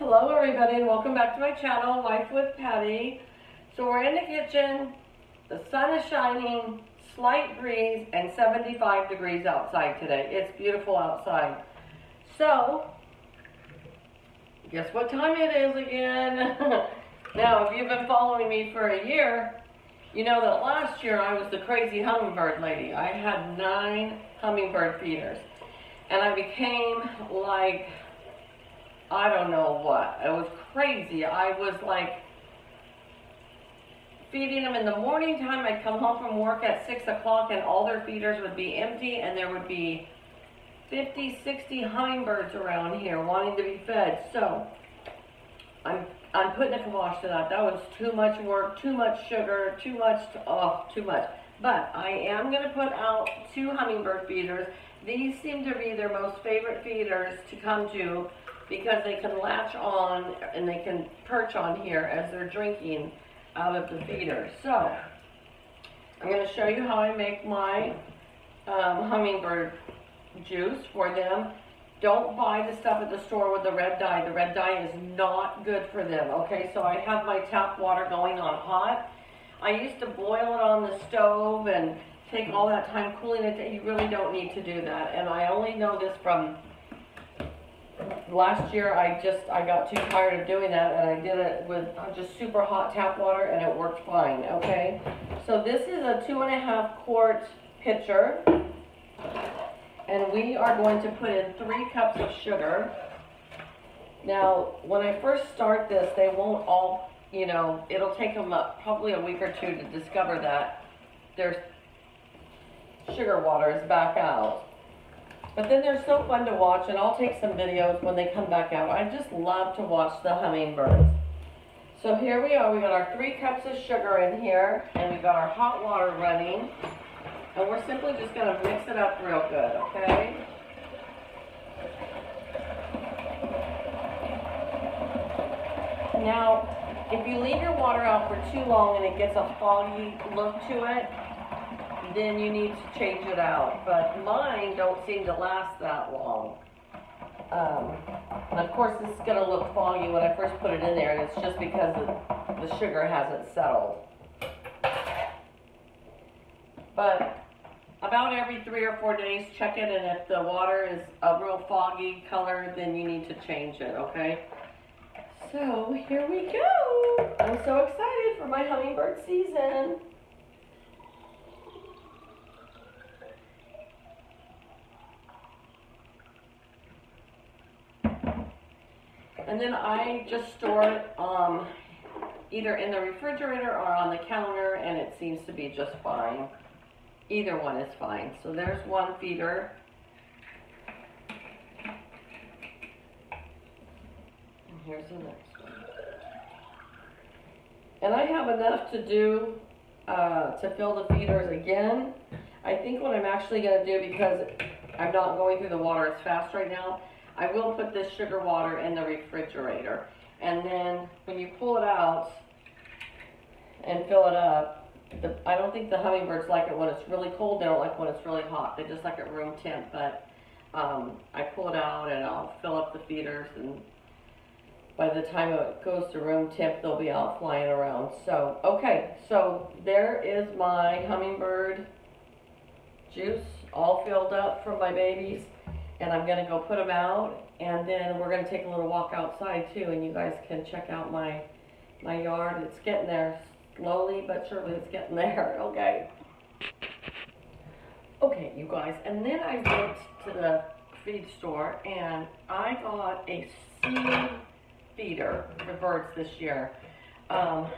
Hello everybody and welcome back to my channel, Life with Patty. So we're in the kitchen, the sun is shining, slight breeze, and 75 degrees outside today. It's beautiful outside. So, guess what time it is again? Now, if you've been following me for a year, you know that last year I was the crazy hummingbird lady. I had 9 hummingbird feeders. And I became like, I don't know what. It was crazy. I was like feeding them in the morning time. I'd come home from work at 6 o'clock and all their feeders would be empty and there would be 50, 60 hummingbirds around here wanting to be fed. So I'm putting a kibosh to that. That was too much work, too much sugar, too much. But I am going to put out 2 hummingbird feeders. These seem to be their most favorite feeders to come to, because they can latch on and they can perch on here as they're drinking out of the feeder. So, I'm going to show you how I make my hummingbird juice for them. Don't buy the stuff at the store with the red dye. The red dye is not good for them, okay? So I have my tap water going on hot. I used to boil it on the stove and take all that time cooling it. You really don't need to do that. And I only know this from last year. I got too tired of doing that and I did it with just super hot tap water and it worked fine, okay? So this is a 2.5 quart pitcher and we are going to put in 3 cups of sugar. Now, when I first start this, they won't all, you know, it'll take them probably a week or 2 to discover that their sugar water is back out. But then they're so fun to watch, and I'll take some videos when they come back out. I just love to watch the hummingbirds. So here we are. We got our 3 cups of sugar in here, and we got our hot water running. And we're simply just going to mix it up real good, okay? Now, if you leave your water out for too long and it gets a foggy look to it, then you need to change it out. But mine don't seem to last that long. And of course this is going to look foggy when I first put it in there, and it's just because the sugar hasn't settled. But about every 3 or 4 days, check it, and if the water is a real foggy color, then you need to change it, okay? So here we go. I'm so excited for my hummingbird season. And then I just store it either in the refrigerator or on the counter, and it seems to be just fine. Either one is fine. So there's one feeder. And here's the next one. And I have enough to do to fill the feeders again. I think what I'm actually going to do, because I'm not going through the water as fast right now, I will put this sugar water in the refrigerator. And then when you pull it out and fill it up, I don't think the hummingbirds like it when it's really cold. They don't like when it's really hot. They just like it room temp. But I pull it out and I'll fill up the feeders, and by the time it goes to room temp, they'll be out flying around. So, okay, so there is my hummingbird juice all filled up for my babies. And I'm going to go put them out, and then we're going to take a little walk outside too, and you guys can check out my yard. It's getting there. Slowly but surely it's getting there, okay? Okay, you guys, and then I went to the feed store, and I got a seed feeder for birds this year. Let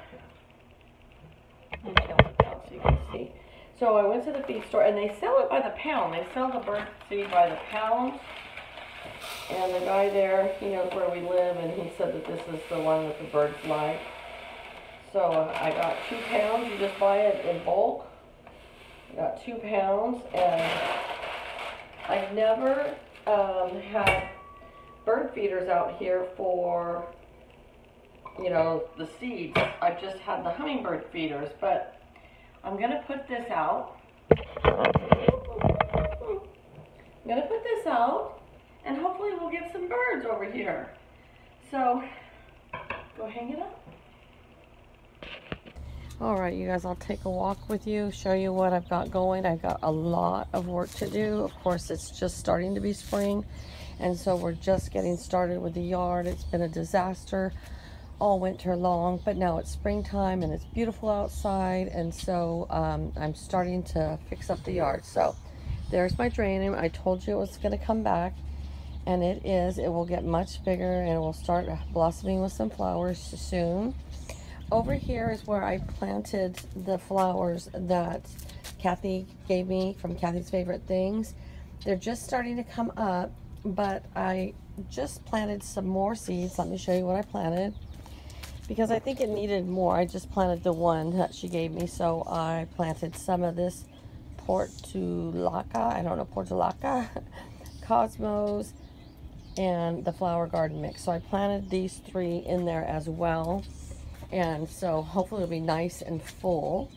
me tilt it down so you can see. So I went to the feed store, and they sell it by the pound. They sell the bird seed by the pound. And the guy there, he knows where we live, and he said that this is the one that the birds like. So I got 2 pounds. You just buy it in bulk. I got 2 pounds, and I've never had bird feeders out here for, you know, the seeds. I've just had the hummingbird feeders, but I'm going to put this out. and hopefully we'll get some birds over here. So, go hang it up. All right, you guys, I'll take a walk with you, show you what I've got going. I've got a lot of work to do. Of course, it's just starting to be spring, and so we're just getting started with the yard. It's been a disaster all winter long, but now it's springtime and it's beautiful outside, and so I'm starting to fix up the yard. So there's my geranium. I told you it was going to come back, and it is. It will get much bigger and it will start blossoming with some flowers soon. Over here is where I planted the flowers that Kathy gave me from Kathy's Favorite Things. They're just starting to come up, but I just planted some more seeds. Let me show you what I planted, because I think it needed more. I just planted the one that she gave me, so I planted some of this Portulaca, I don't know, Portulaca, Cosmos, and the Flower Garden Mix. So I planted these 3 in there as well, and so hopefully it'll be nice and full.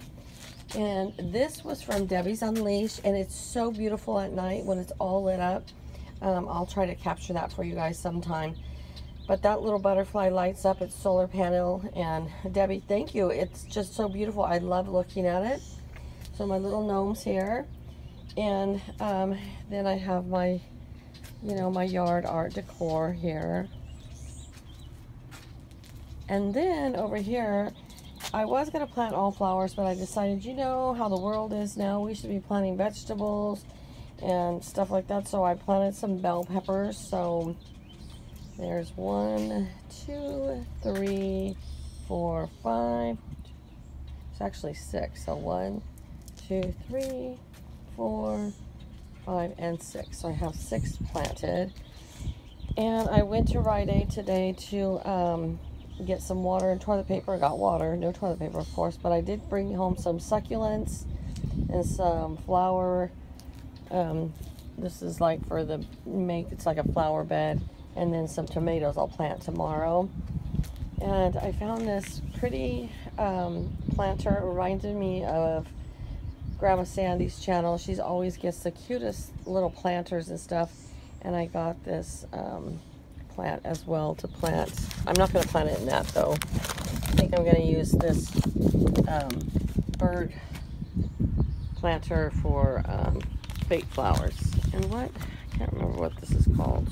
And this was from Debbie's Unleashed, and it's so beautiful at night when it's all lit up. I'll try to capture that for you guys sometime. But that little butterfly lights up its solar panel, and Debbie, thank you. It's just so beautiful. I love looking at it. So my little gnomes here, and then I have my, my yard art decor here. And then over here, I was going to plant all flowers, but I decided, how the world is now, we should be planting vegetables and stuff like that. So I planted some bell peppers. So there's 1, 2, 3, 4, 5. It's actually 6. So 1, 2, 3, 4, 5, and 6. So I have 6 planted. And I went to Rite Aid today to get some water and toilet paper. I got water, no toilet paper, of course, but I did bring home some succulents and some flower. This is like for it's like a flower bed, and then some tomatoes I'll plant tomorrow. And I found this pretty planter. It reminded me of Grandma Sandy's channel. She always gets the cutest little planters and stuff, and I got this plant as well to plant. I'm not going to plant it in that though. I think I'm going to use this bird planter for fake flowers. And I can't remember what this is called.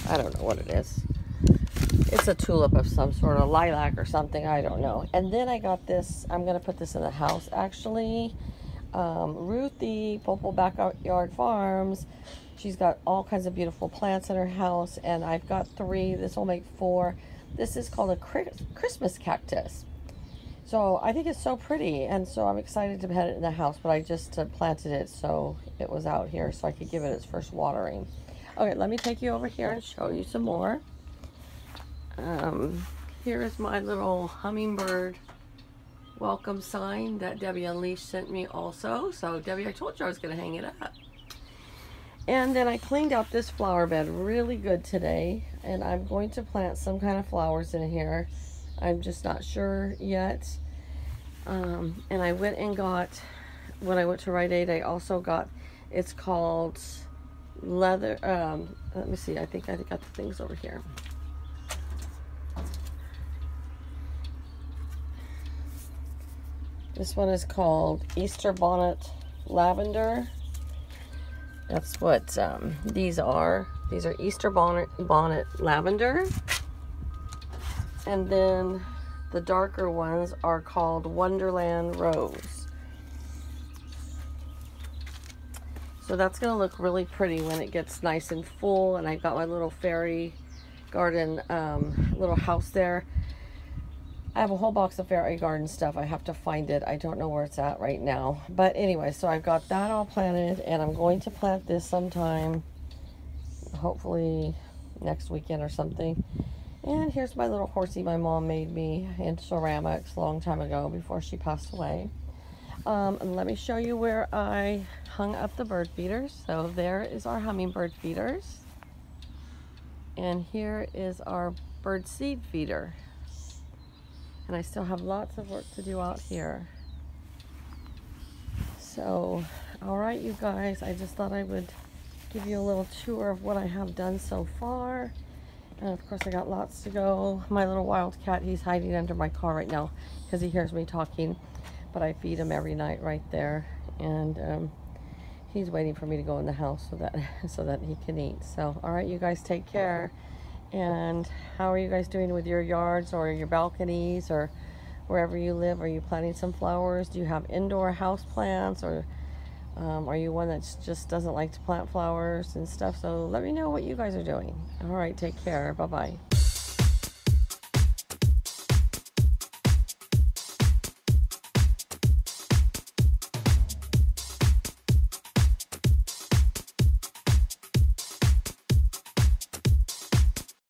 I don't know what it is. It's a tulip of some sort, of lilac or something, I don't know. And then I got this, I'm going to put this in the house actually. Ruthie, Popple Backyard Farms, she's got all kinds of beautiful plants in her house, and I've got 3. This will make 4. This is called a Christmas cactus. So I think it's so pretty, and so I'm excited to have it in the house, but I just planted it so it was out here so I could give it its first watering. Okay, let me take you over here and show you some more. Here is my little hummingbird welcome sign that Debbie Unleashed sent me also. So Debbie, I told you I was going to hang it up. And then I cleaned out this flower bed really good today, and I'm going to plant some kind of flowers in here. I'm just not sure yet. And I went and got, when I went to Rite Aid, I also got, it's called leather, let me see, I think I got the things over here. This one is called Easter Bonnet Lavender. That's what these are. These are Easter Bonnet Lavender. And then the darker ones are called Wonderland Rose. So that's going to look really pretty when it gets nice and full. And I got my little fairy garden little house there. I have a whole box of fairy garden stuff. I have to find it. I don't know where it's at right now. But anyway, so I've got that all planted, and I'm going to plant this sometime, hopefully next weekend or something. And here's my little horsey my mom made me in ceramics a long time ago before she passed away. And let me show you where I hung up the bird feeders. So there is our hummingbird feeders. And here is our bird seed feeder. And I still have lots of work to do out here. So, all right, you guys, I just thought I would give you a little tour of what I have done so far. And of course I got lots to go. My little wildcat, he's hiding under my car right now because he hears me talking. But I feed him every night right there. And he's waiting for me to go in the house so that so that he can eat. So, all right, you guys take care. And how are you guys doing with your yards or your balconies or wherever you live? Are you planting some flowers? Do you have indoor house plants, or are you one that just doesn't like to plant flowers and stuff? So let me know what you guys are doing. All right, take care. Bye-bye.